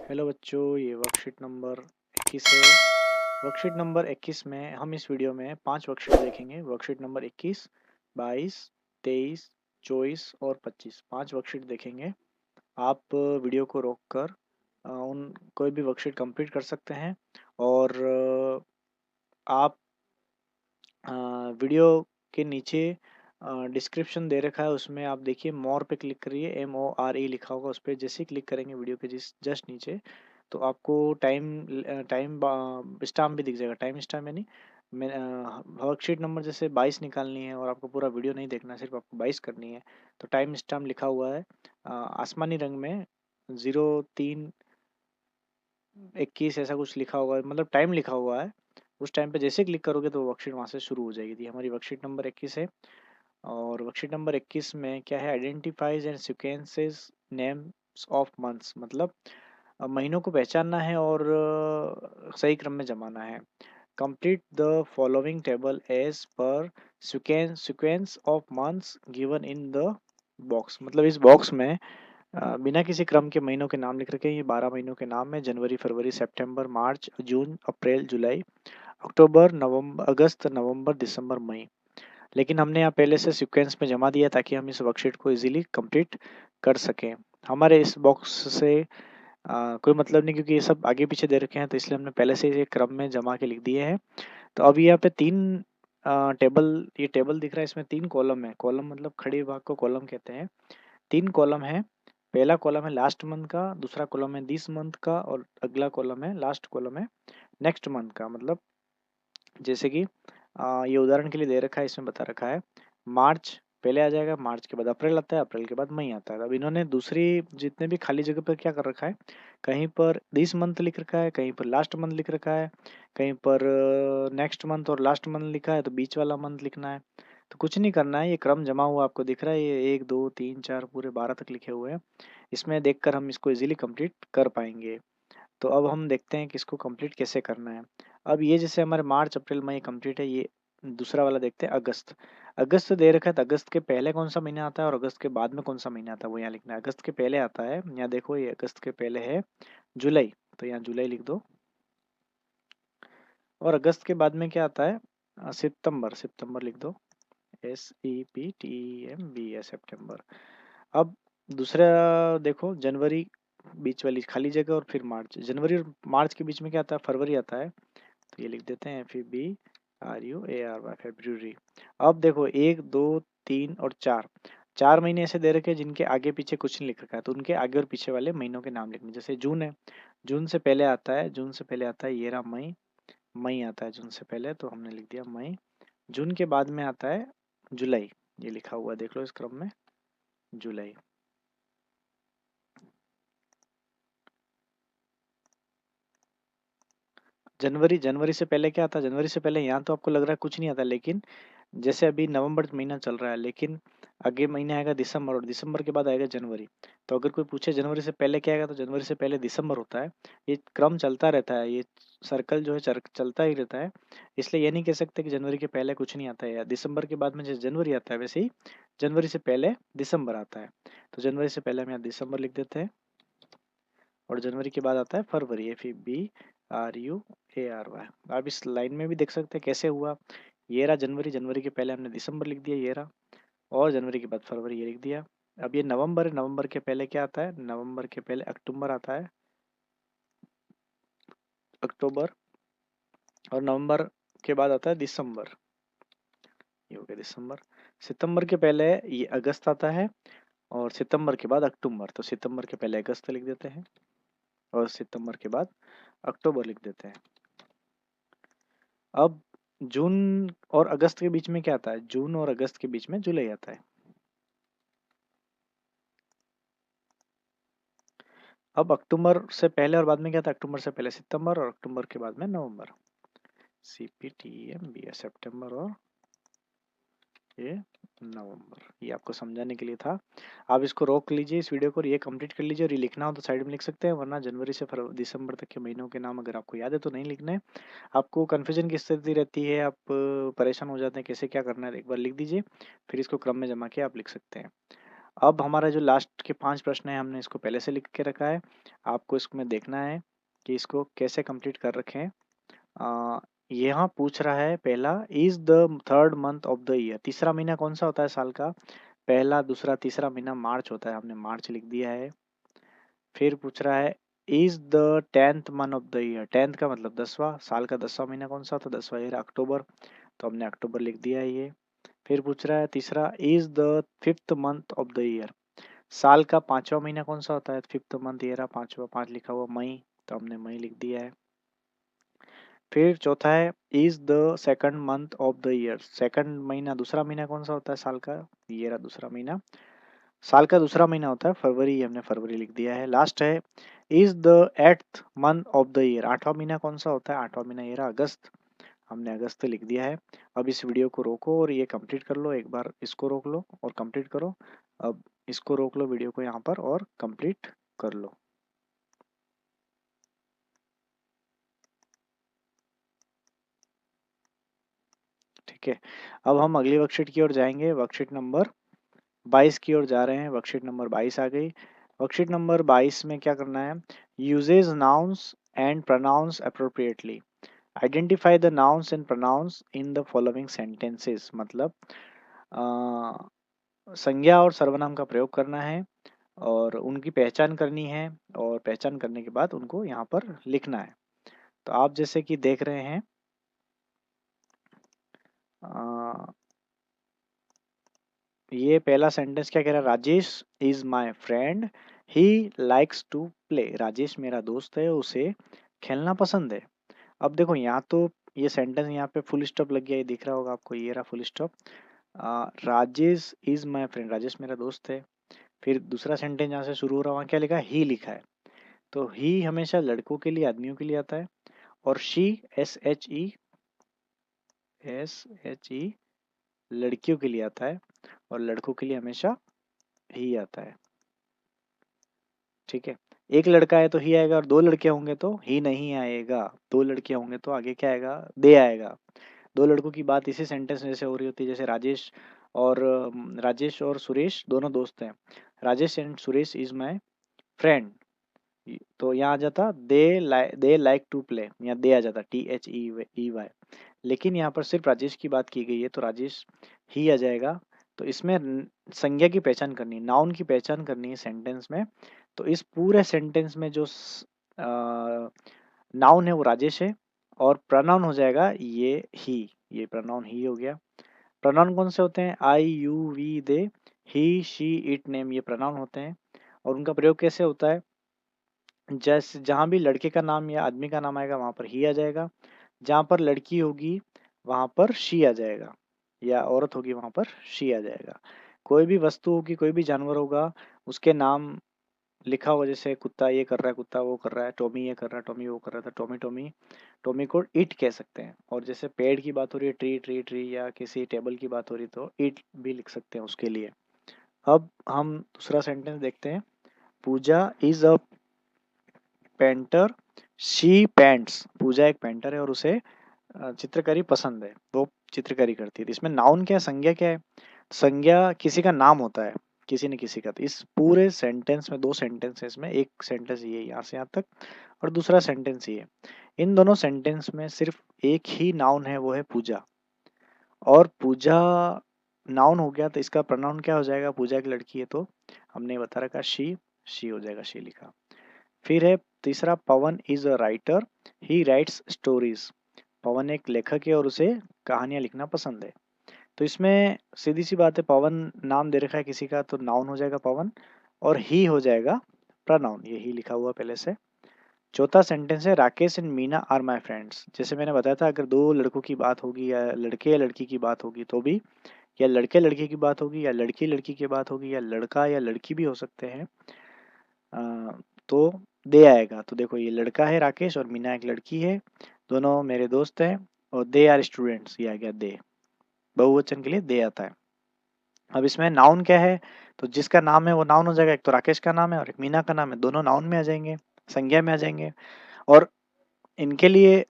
Hello बच्चों, ये worksheet number 21 है। वर्कशीट नंबर 21 में हम इस वीडियो में 5 वर्कशीट देखेंगे। वर्कशीट नंबर 21, 22, 23, 24 और 25 5 वर्कशीट देखेंगे। आप वीडियो को रोककर उन कोई भी वर्कशीट कंप्लीट कर सकते हैं और आप वीडियो के नीचे डिस्क्रिप्शन दे रखा है, उसमें आप देखिए मोर पे क्लिक करिए, MORE लिखा होगा, उस पर जैसे ही क्लिक करेंगे वीडियो के जस्ट नीचे तो आपको टाइम स्टाम्प भी दिख जाएगा। टाइम स्टाम्प यानी मैं वर्कशीट नंबर जैसे 22 निकालनी है और आपको पूरा वीडियो नहीं देखना है, सिर्फ आपको 22 करनी है तो टाइम स्टाम्प लिखा हुआ है आसमानी रंग में 03:21 ऐसा कुछ लिखा होगा, मतलब टाइम लिखा हुआ है। उस टाइम पे जैसे क्लिक करोगे तो वर्कशीट वहाँ से शुरू हो जाएगी। थी हमारी वर्कशीट नंबर 21 है और वर्कशीट नंबर 21 में क्या है, identifies and sequences names of months, मतलब महीनों को पहचानना है और सही क्रम में जमाना है। Complete the following table as per sequence of months given in the box, मतलब इस बॉक्स में बिना किसी क्रम के महीनों के नाम लिख रखे हैं। ये 12 महीनों के नाम है: जनवरी, फरवरी, सितंबर, मार्च, जून, अप्रैल, जुलाई, अक्टूबर, नवंबर, अगस्त, नवंबर, दिसंबर, मई। लेकिन हमने यहाँ पहले से सीक्वेंस में जमा दिया ताकि हम इस वर्कशीट को इजीली कंप्लीट कर सकें। हमारे इस बॉक्स से कोई मतलब नहीं, क्योंकि ये सब आगे पीछे दे रखे हैं तो इसलिए हमने पहले से ये क्रम में जमा के लिख दिए हैं। तो अब यहाँ पे ये टेबल दिख रहा है, इसमें 3 कॉलम है। कॉलम मतलब खड़े भाग को कॉलम कहते हैं। 3 कॉलम है। पहला कॉलम है लास्ट मंथ का, दूसरा कॉलम है दिस मंथ का और अगला कॉलम है, लास्ट कॉलम है नेक्स्ट मंथ का। मतलब जैसे कि ये उदाहरण के लिए दे रखा है, इसमें बता रखा है मार्च पहले आ जाएगा, मार्च के बाद अप्रैल आता है, अप्रैल के बाद मई आता है। अब इन्होंने दूसरी जितने भी खाली जगह पर क्या कर रखा है, कहीं पर दिस मंथ लिख रखा है, कहीं पर लास्ट मंथ लिख रखा है, कहीं पर नेक्स्ट मंथ और लास्ट मंथ लिखा है, तो बीच वाला मंथ लिखना है। तो कुछ नहीं करना है, ये क्रम जमा हुआ आपको दिख रहा है, ये 1 2 3 4 पूरे 12 तक लिखे हुए हैं। इसमें देखकर हम इसको इजीली कंप्लीट कर पाएंगे। तो अब हम देखते हैं कि इसको कंप्लीट कैसे करना है। अब ये जैसे हमारे मार्च अप्रैल मई कंप्लीट है, ये दूसरा वाला देखते हैं अगस्त। अगस्त दे रखा है तो अगस्त के पहले कौन सा महीना आता है और अगस्त के बाद में कौन सा महीना आता है वो यहाँ लिखना है। अगस्त के पहले आता है, यहाँ देखो ये अगस्त के पहले है जुलाई, तो यहाँ जुलाई लिख दो। और अगस्त के बाद में क्या आता है, सितंबर, सितंबर लिख दो, SEPTEMBR सितंबर। अब दूसरा देखो जनवरी, बीच वाली खाली जगह, और फिर मार्च। जनवरी और मार्च के बीच में क्या आता है, फरवरी आता है, तो ये लिख देते हैं FEBRUARY, फेब्रुअरी। अब देखो 1 2 3 और 4, 4 महीने ऐसे दे रखे हैं जिनके आगे पीछे कुछ नहीं लिख रखा है, तो उनके आगे और पीछे वाले महीनों के नाम लिखने। जैसे जून है, जून से पहले आता है, जून से पहले आता है ये रहा मई, मई आता है जून से पहले, तो हमने लिख दिया मई। जून के बाद में आता है जुलाई, ये लिखा हुआ है देख लो इस क्रम में, जुलाई। जनवरी, जनवरी से पहले क्या आता है, जनवरी से पहले यहाँ तो आपको लग रहा है कुछ नहीं आता, लेकिन जैसे अभी नवंबर महीना चल रहा है, लेकिन आगे महीने आएगा दिसंबर और दिसंबर के बाद आएगा जनवरी। तो अगर कोई पूछे जनवरी से पहले क्या आएगा, तो जनवरी से पहले दिसंबर होता है। ये क्रम चलता रहता है, ये सर्कल जो है चलता ही रहता है। इसलिए ये नहीं कह सकते कि जनवरी के पहले कुछ नहीं आता है, या दिसंबर के बाद में जैसे जनवरी आता है वैसे ही जनवरी से पहले दिसंबर आता है। तो जनवरी से पहले हम यहाँ दिसंबर लिख देते हैं और जनवरी के बाद आता है फरवरी, FEBRUARY। आप इस लाइन में भी देख सकते हैं कैसे हुआ। ये रहा जनवरी, जनवरी के पहले हमने दिसंबर लिख दिया, ये रहा, और जनवरी के बाद फरवरी ये लिख दिया। अब ये नवंबर है, नवंबर के पहले क्या आता है, नवंबर के पहले अक्टूबर आता है, अक्टूबर, और नवंबर के बाद आता है दिसंबर, ये हो गया दिसंबर। सितंबर के पहले ये अगस्त आता है और सितंबर के बाद अक्टूबर, तो सितंबर के पहले अगस्त लिख देते हैं और सितंबर के बाद अक्टूबर लिख देते हैं। अब जून और अगस्त के बीच में क्या आता है, जून और अगस्त के बीच में जुलाई आता है। अब अक्टूबर से पहले और बाद में क्या था, अक्टूबर से पहले सितंबर और अक्टूबर के बाद में नवंबर, CPTEMBR सितंबर और ये नवंबर। ये आपको समझाने के लिए था। आप इसको रोक लीजिए इस वीडियो को और ये कंप्लीट कर लीजिए, और ये लिखना हो तो साइड में लिख सकते हैं, वरना जनवरी से फरवरी दिसंबर तक के महीनों के नाम अगर आपको याद है तो नहीं लिखना है। आपको कन्फ्यूजन की स्थिति रहती है, आप परेशान हो जाते हैं कैसे क्या करना है, एक बार लिख दीजिए, फिर इसको क्रम में जमा के आप लिख सकते हैं। अब हमारा जो लास्ट के 5 प्रश्न है हमने इसको पहले से लिख के रखा है। आपको इसमें देखना है कि इसको कैसे कंप्लीट कर रखे हैं। यहाँ पूछ रहा है पहला, is the third month of the year, तीसरा महीना कौन सा होता है साल का? पहला, दूसरा, तीसरा महीना मार्च होता है, हमने मार्च लिख दिया है। फिर पूछ रहा है, is the 10th month of the year, 10th का मतलब 10वां, साल का 10वां महीना कौन सा होता है? 10वां ईयर अक्टूबर, तो हमने अक्टूबर लिख दिया है ये। फिर पूछ रहा है तीसरा, is the 5th month of the year, साल का 5वां महीना कौन सा होता है? 5th मंथ ये रहा, 5वां, 5 लिखा हुआ, मई, तो हमने मई लिख दिया है। फिर चौथा है, is the second month of the year, second महीना, दूसरा महीना कौन सा होता है साल का? ये रहा दूसरा महीना, साल का दूसरा महीना होता है फरवरी, हमने फरवरी लिख दिया है। लास्ट है, is the 8th month of the year, आठवां महीना कौन सा होता है? आठवां महीना ये रहा अगस्त, हमने अगस्त लिख दिया है। अब इस वीडियो को रोको और ये कंप्लीट कर लो, एक बार इसको रोक लो और कंप्लीट करो। अब इसको रोक लो वीडियो को यहाँ पर और कंप्लीट कर लो। ठीक है, अब हम अगली वर्कशीट की ओर जाएंगे। वर्कशीट नंबर 22 की ओर जा रहे हैं। वर्कशीट नंबर 22 आ गई। वर्कशीट नंबर 22 में क्या करना है? Uses nouns and pronouns appropriately, identify the nouns and pronouns in the following sentences, मतलब संज्ञा और सर्वनाम का प्रयोग करना है और उनकी पहचान करनी है, और पहचान करने के बाद उनको यहाँ पर लिखना है। तो आप जैसे कि देख रहे हैं, ये पहला सेंटेंस क्या कह रहा है? Rajesh is my friend, he likes to play, Rajesh मेरा दोस्त है, उसे खेलना पसंद है। अब देखो यहाँ तो ये सेंटेंस यहाँ पे फुल स्टॉप लग गया, ये दिख रहा होगा आपको, ये रहा full stop. Rajesh is my friend, Rajesh मेरा दोस्त है। फिर दूसरा सेंटेंस यहाँ से शुरू हो रहा है, वहाँ क्या लिखा है? ही लिखा है। तो ही हमेशा लड़कों के लिए, आदमियों के लिए आता है, और शी, एस एच ई लड़कियों के लिए आता है, और लड़कों के लिए हमेशा ही आता है। ठीक है, एक लड़का है तो ही आएगा, और दो लड़के होंगे तो ही नहीं आएगा, दो लड़के होंगे तो आगे क्या आएगा? दे आएगा। दो लड़कों की बात इसी सेंटेंस में जैसे हो रही होती है, जैसे राजेश और सुरेश दोनों दोस्त हैं। Rajesh and Suresh is my friend, तो यहाँ आ जाता दे लाइक टू प्ले, यहाँ दे आ जाता THEY। लेकिन यहाँ पर सिर्फ राजेश की बात की गई है तो राजेश ही आ जाएगा। तो इसमें संज्ञा की पहचान करनी है, नाउन की पहचान करनी है सेंटेंस में। तो इस पूरे सेंटेंस में जो नाउन है वो राजेश है, और प्रोनाउन हो जाएगा ये प्रोनाउन ही हो गया। प्रोनाउन कौन से होते हैं? I, you, we, they, he, she, it, name, ये प्रोनाउन होते हैं। और उनका प्रयोग कैसे होता है? जैसे जहाँ भी लड़के का नाम या आदमी का नाम आएगा वहाँ पर ही आ जाएगा, जहाँ पर लड़की होगी वहाँ पर शी आ जाएगा, या औरत होगी वहाँ पर शी आ जाएगा। कोई भी वस्तु होगी, कोई भी जानवर होगा, उसके नाम लिखा होगा, जैसे कुत्ता ये कर रहा है, कुत्ता वो कर रहा है, टॉमी ये कर रहा है, टॉमी वो कर रहा था, टॉमी टॉमी, टॉमी को इट कह सकते हैं। और जैसे पेड़ की बात हो रही है, ट्री ट्री ट्री, या किसी टेबल की बात हो रही है तो इट भी लिख सकते हैं उसके लिए। अब हम दूसरा सेंटेंस देखते हैं। Pooja is a painter, she paints, Pooja एक पेंटर है और उसे चित्रकारी पसंद है, वो चित्रकारी करती है। तो इसमें नाउन क्या है, संज्ञा क्या है? संज्ञा किसी का नाम होता है, किसी न किसी का। तो इस पूरे सेंटेंस में, दो सेंटेंसेस में, एक सेंटेंस ये यहाँ से यहाँ तक और दूसरा सेंटेंस ये, इन दोनों सेंटेंस में सिर्फ एक ही नाउन है, वो है पूजा। और पूजा नाउन हो गया तो इसका प्रोनाउन क्या हो जाएगा? पूजा की लड़की है तो हमने बता रखा शी हो जाएगा, शी लिखा। फिर है तीसरा, Pawan is a writer, he writes stories, Pawan एक लेखक है और उसे कहानियां लिखना पसंद है। तो इसमें सीधी सी बात है, पवन नाम दे रखा है किसी का तो नाउन हो जाएगा पवन, और ही हो जाएगा प्रोनाउन, ये ही लिखा हुआ पहले से। चौथा सेंटेंस है, Rakesh and Meena are my friends. जैसे मैंने बताया था, अगर दो लड़कों की बात होगी या लड़के या लड़की की बात होगी तो भी, या लड़के लड़के की बात होगी, या लड़की लड़की की बात होगी, या लड़का या लड़की भी हो सकते हैं, तो दे आएगा। तो देखो, ये लड़का है राकेश और मीना एक लड़की है, दोनों मेरे दोस्त हैं, और दे आर स्टूडेंट्स, ये आ गया दे, बहुवचन के लिए दे आता है। अब इसमें नाउन क्या है? तो जिसका नाम है वो नाउन हो जाएगा, एक तो राकेश का नाम है और एक मीना का नाम है, दोनों नाउन में आ जाएंगे, संज्ञा में आ जाएंगे। और इनके लिए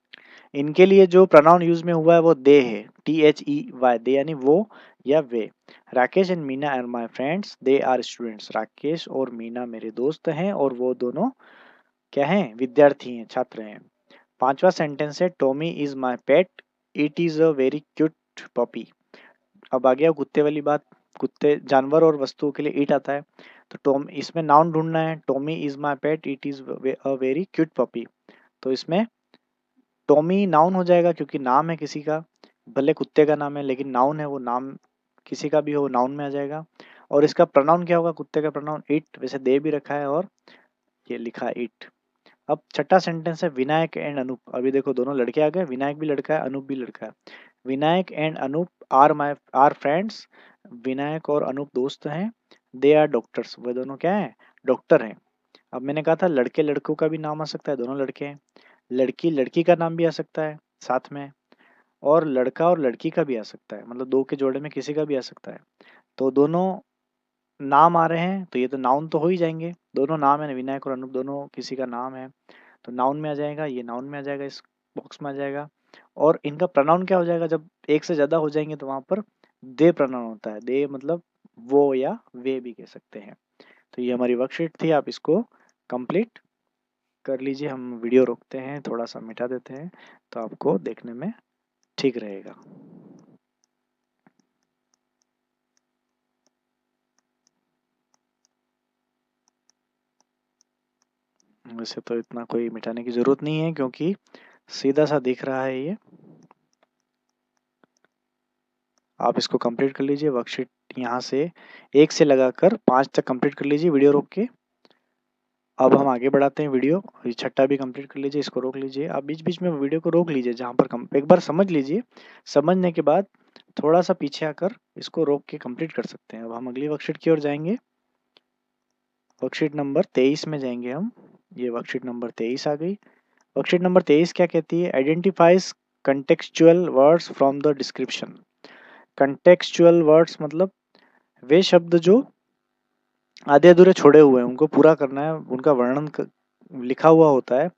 इनके लिए जो प्रोनाउन यूज में हुआ है वो दे है, THEY, दे यानी वो या वे। Rakesh and Meena are my friends, they are students. Rakesh और मीना मेरे दोस्त हैं और वो दोनों क्या हैं, विद्यार्थी हैं, छात्र हैं। पांचवा सेंटेंस है Tommy is my pet, it is a very cute puppy. अब आ गया कुत्ते वाली बात। कुत्ते जानवर और वस्तुओं के लिए ईट आता है, तो टॉम इसमें नाउन ढूंढना है। Tommy is my pet, it is a very cute puppy. तो इसमें टॉमी नाउन हो जाएगा क्योंकि नाम है किसी का, भले कुत्ते का नाम है लेकिन नाउन है, वो नाम किसी का भी हो नाउन में आ जाएगा। और इसका प्रोनाउन क्या होगा, कुत्ते का प्रोनाउन इट, वैसे दे भी रखा है और ये लिखा है इट। अब छठा सेंटेंस है विनायक एंड अनूप। अभी देखो दोनों लड़के आ गए, विनायक भी लड़का है, अनूप भी लड़का है। Vinayak and Anoop are friends. Vinayak और अनूप दोस्त हैं। दे आर डॉक्टर्स, वे दोनों क्या है, डॉक्टर हैं। अब मैंने कहा था लड़के लड़कों का भी नाम आ सकता है, दोनों लड़के हैं। लड़की लड़की का नाम भी आ सकता है साथ में, और लड़का और लड़की का भी आ सकता है, मतलब दो के जोड़े में किसी का भी आ सकता है। तो दोनों नाम आ रहे हैं तो ये तो नाउन तो हो ही जाएंगे, दोनों नाम है, विनायक और अनूप दोनों किसी का नाम है, तो नाउन में आ जाएगा, ये नाउन में आ जाएगा, इस बॉक्स में आ जाएगा। और इनका प्रोनाउन क्या हो जाएगा, जब एक से ज्यादा हो जाएंगे तो वहां पर दे प्रोनाउन होता है। दे मतलब वो या वे भी कह सकते हैं। तो ये हमारी वर्कशीट थी, आप इसको कंप्लीट कर लीजिए। हम वीडियो रोकते हैं, थोड़ा सा मिटा देते हैं तो आपको देखने में ठीक रहेगा। वैसे तो इतना कोई मिटाने की जरूरत नहीं है क्योंकि सीधा सा दिख रहा है ये। आप इसको कंप्लीट कर लीजिए वर्कशीट, यहाँ से 1 से लगाकर 5 तक कंप्लीट कर लीजिए वीडियो रोक के। अब हम आगे बढ़ाते हैं वीडियो। ये छठा भी कंप्लीट कर लीजिए, इसको रोक लीजिए। आप बीच बीच में वीडियो को रोक लीजिए, जहाँ पर एक बार समझ लीजिए, समझने के बाद थोड़ा सा पीछे आकर इसको रोक के कंप्लीट कर सकते हैं। अब हम अगली वर्कशीट की ओर जाएंगे, वर्कशीट नंबर 23 में जाएंगे हम। ये वर्कशीट नंबर 23 आ गई। वर्कशीट नंबर 23 क्या कहती है, identifies contextual words from the description. Contextual words मतलब वे शब्द जो आधे अधूरे छोड़े हुए हैं, उनको पूरा करना है, उनका लिखा हुआ होता है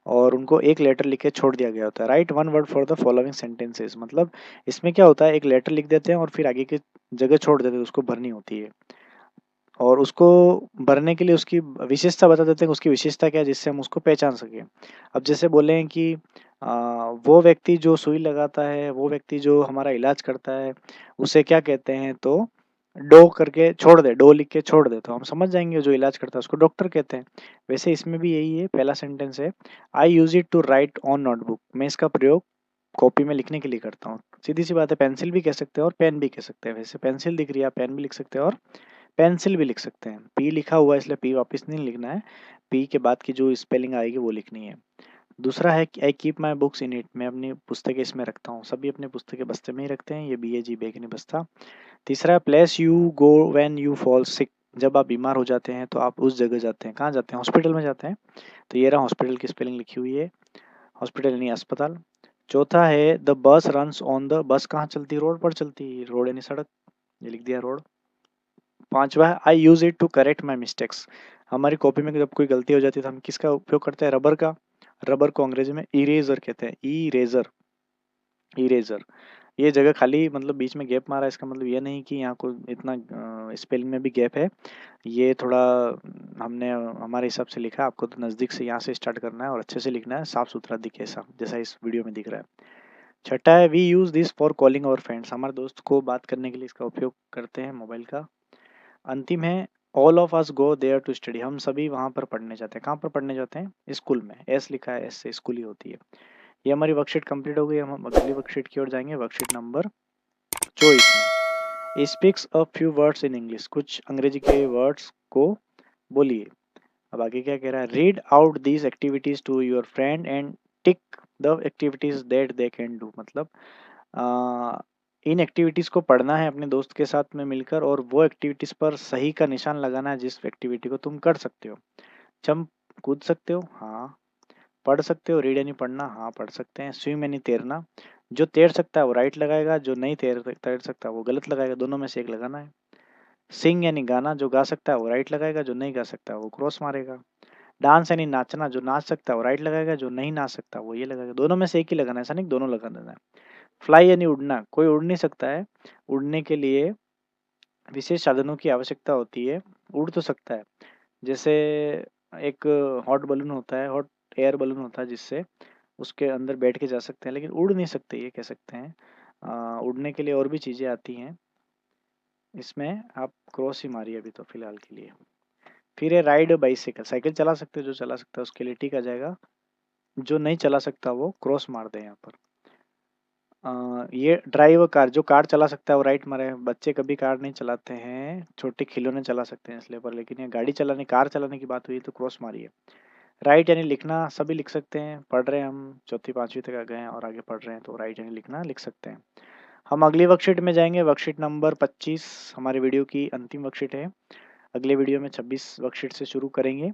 और उनको एक लेटर लिख के छोड़ दिया गया होता है। Right one word for the following sentences, मतलब इसमें क्या होता है, एक लेटर लिख देते हैं और फिर आगे की जगह छोड़ देते हैं, उसको भरनी होती है। और उसको भरने के लिए उसकी विशेषता बता देते हैं, उसकी विशेषता क्या है जिससे हम उसको पहचान सकें। अब जैसे बोले हैं कि वो व्यक्ति जो सुई लगाता है, वो व्यक्ति जो हमारा इलाज करता है, उसे क्या कहते हैं, तो डो करके छोड़ दे, डो लिख के छोड़ दे तो हम समझ जाएंगे, जो इलाज करता है उसको डॉक्टर कहते हैं। वैसे इसमें भी यही है, पहला सेंटेंस है I use it to write on notebook. मैं इसका प्रयोग कॉपी में लिखने के लिए करता हूँ। सीधी सी बात है, पेंसिल भी कह सकते हैं और पेन भी कह सकते हैं। वैसे पेंसिल दिख रही है, आप पेन भी लिख सकते हैं और पेंसिल भी लिख सकते हैं। पी लिखा हुआ है इसलिए पी वापस नहीं लिखना है, पी के बाद की जो स्पेलिंग आएगी वो लिखनी है। दूसरा है कि I keep my books in it. मैं अपनी पुस्तकें इसमें रखता हूँ, सभी अपने पुस्तकें बस्ते में ही रखते हैं, ये BAG बैग नहीं बस्ता। तीसरा है place you go when you fall sick. जब आप बीमार हो जाते हैं तो आप उस जगह जाते हैं, कहाँ जाते हैं, हॉस्पिटल में जाते हैं। तो ये रहा हॉस्पिटल की स्पेलिंग लिखी हुई है, हॉस्पिटल नहीं अस्पताल। चौथा है the bus runs on the. बस कहाँ चलती है, रोड पर चलती है, रोड यानी सड़क, ये लिख दिया रोड। पांचवा है I use it to correct my mistakes. हमारी कॉपी में जब कोई गलती हो जाती है तो हम किसका उपयोग करते हैं, रबर का। रबर को अंग्रेजी में इरेजर कहते हैं, इरेजर, इरेजर। ये जगह खाली मतलब बीच में गैप मारा है, इसका मतलब ये नहीं कि यहाँ को इतना स्पेलिंग में भी गैप है। ये थोड़ा हमने हमारे हिसाब से लिखा है, आपको तो नज़दीक से यहाँ से स्टार्ट करना है और अच्छे से लिखना है, साफ सुथरा दिखे ऐसा, जैसा इस वीडियो में दिख रहा है। छठा है we use this for calling our friends. हमारे दोस्त को बात करने के लिए इसका उपयोग करते हैं, मोबाइल का। अंतिम है all of us go there to study. हम सभी वहां पर पढ़ने जाते हैं, कहाँ पर पढ़ने जाते हैं, स्कूल में। एस लिखा है, एस से स्कूल ही होती है। ये हमारी वर्कशीट कंप्लीट हो गई। हम अगली वर्कशीट की ओर जाएंगे, वर्कशीट नंबर 24 में speaks a few words in English. कुछ अंग्रेजी के वर्ड्स को बोलिए। अब आगे क्या कह रहा है, read out these activities to your friend and tick the activities that they can do. मतलब इन एक्टिविटीज को पढ़ना है अपने दोस्त के साथ में मिलकर, और वो एक्टिविटीज पर सही का निशान लगाना है जिस एक्टिविटी को तुम कर सकते हो। जंप, कूद सकते हो, हाँ पढ़ सकते हो। रीड यानी पढ़ना, हाँ पढ़ सकते हैं। स्विम यानी तैरना, जो तैर सकता है वो राइट लगाएगा, जो नहीं तैर सकता वो गलत लगाएगा, दोनों में से एक लगाना है। सिंग यानी गाना, जो गा सकता है वो राइट लगाएगा, जो नहीं गा सकता वो क्रॉस मारेगा। डांस यानी नाचना, जो नाच सकता है वो राइट लगाएगा, जो नहीं नाच सकता वो ये लगाएगा। दोनों में से एक ही लगाना है, ऐसा नहीं दोनों लगा देना है। फ्लाई यानी उड़ना, कोई उड़ नहीं सकता है, उड़ने के लिए विशेष साधनों की आवश्यकता होती है। उड़ तो सकता है, जैसे एक हॉट बलून होता है, हॉट एयर बलून होता है, जिससे उसके अंदर बैठ के जा सकते हैं, लेकिन उड़ नहीं सकते, ये कह सकते हैं। उड़ने के लिए और भी चीज़ें आती हैं। इसमें आप क्रॉस ही मारिए अभी तो फिलहाल के लिए। फिर है राइड बाइसाइकिल, साइकिल चला सकते हो, जो चला सकता है उसके लिए टिक आ जाएगा, जो नहीं चला सकता वो क्रॉस मार दे यहाँ पर। ये ड्राइव कार, जो कार चला सकता है वो राइट मारे। बच्चे कभी कार नहीं चलाते हैं, छोटे खिलौने चला सकते हैं इसलिए, पर लेकिन ये गाड़ी चलाने, कार चलाने की बात हुई तो क्रॉस मारिए। राइट यानी लिखना, सभी लिख सकते हैं, पढ़ रहे हैं हम, चौथी पांचवी तक आ गए हैं और आगे पढ़ रहे हैं, तो राइट यानी लिखना लिख सकते हैं। हम अगली वर्कशीट में जाएंगे, वर्कशीट नंबर 25 हमारे वीडियो की अंतिम वर्कशीट है। अगले वीडियो में 26 वर्कशीट से शुरू करेंगे।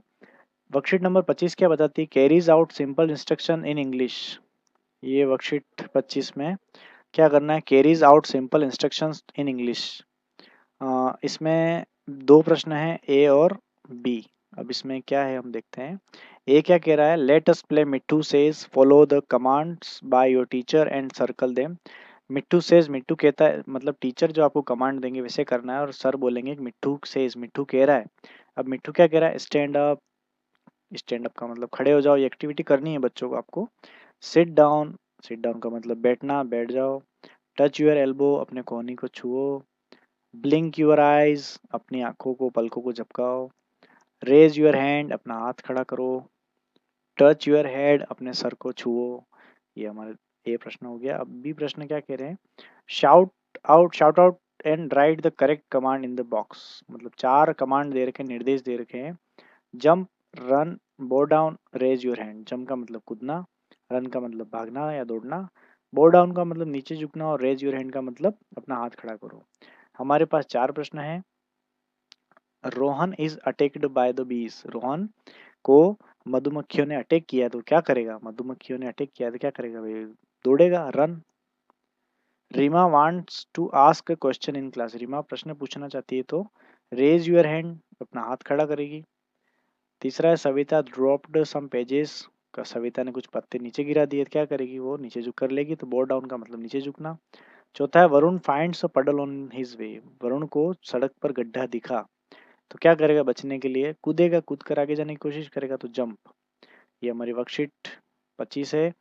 वर्कशीट नंबर 25 क्या बताती है? Carries out simple instruction in English. ये वर्कशीट 25 में क्या करना है? Carries out simple instructions in English. इसमें दो प्रश्न हैं, ए और बी। अब इसमें क्या है हम देखते हैं। ए क्या कह रहा है? Let us play Mittu says follow the commands by your teacher and circle them. Mittu says, Mittu कहता है, मतलब टीचर जो आपको कमांड देंगे वैसे करना है, और सर बोलेंगे मिट्टू सेज, मिट्टू कह रहा है। अब मिट्टू क्या कह रहा है? Stand up. स्टैंड अप का मतलब खड़े हो जाओ, ये एक्टिविटी करनी है बच्चों को आपको। सिट डाउन, सिट डाउन का मतलब बैठना, बैठ जाओ। टच योर एल्बो, अपने कोहनी को छुओ। ब्लिंक योर आइज, अपनी आंखों को, पलकों को झपकाओ। रेज योर हैंड, अपना हाथ खड़ा करो। टच योर हेड, अपने सर को छुओ। ये हमारे ए प्रश्न हो गया। अब बी प्रश्न क्या कह रहे हैं? Shout out and write the correct command in the box. मतलब चार कमांड दे रखे, निर्देश दे रखे हैं। Jump, run, bow down, raise your hand. Jump का मतलब कूदना, रन का मतलब भागना या दौड़ना, बो डाउन का मतलब नीचे झुकना, और रेज योर हैंड का मतलब अपना हाथ खड़ा करो। हमारे पास चार प्रश्न हैं। Rohan is attacked by the bees. Rohan को मधुमक्खियों ने अटैक किया तो क्या करेगा? मधुमक्खियों ने अटैक किया तो क्या करेगा भाई? दौड़ेगा, run. Reema wants to ask a question in class. Reema प्रश्न पूछना चाहती है तो रेज योर हैंड, अपना हाथ खड़ा करेगी। तीसरा है सविता ड्रॉप्ड सम पेजेस। का सविता ने कुछ पत्ते नीचे गिरा दिए तो क्या करेगी? वो नीचे झुक कर लेगी, तो बोर्ड डाउन का मतलब नीचे झुकना। चौथा है वरुण फाइंड्स अ पडल ऑन हिज वे। वरुण को सड़क पर गड्ढा दिखा तो क्या करेगा? बचने के लिए कूदेगा, कूद कर आगे जाने की कोशिश करेगा, तो जंप। ये हमारी वर्कशीट 25 है।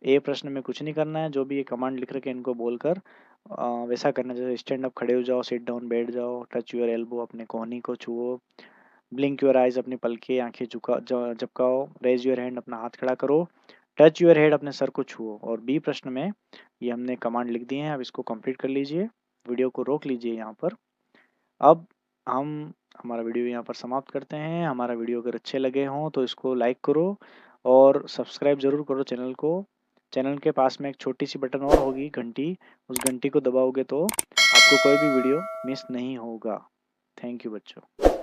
ए प्रश्न में कुछ नहीं करना है, जो भी ये कमांड लिख रखे हैं इनको बोलकर वैसा करना है। जैसे स्टैंड अप, खड़े हो जाओ, सिट डाउन, बैठ जाओ, टच योर एल्बो, अपने कोहनी को छुओ। ब्लिंक योर आइज, अपनी पलके आंखें झपकाओ। रेज योर हैंड, अपना हाथ खड़ा करो। टच योर हेड, अपने सर को छुओ। और बी प्रश्न में ये हमने कमांड लिख दिए हैं, अब इसको कंप्लीट कर लीजिए। वीडियो को रोक लीजिए यहाँ पर। अब हम हमारा वीडियो यहाँ पर समाप्त करते हैं। हमारा वीडियो अगर अच्छे लगे हों तो इसको लाइक करो और सब्सक्राइब ज़रूर करो चैनल को। चैनल के पास में एक छोटी सी बटन और होगी, घंटी। उस घंटी को दबाओगे तो आपको कोई भी वीडियो मिस नहीं होगा। थैंक यू बच्चों।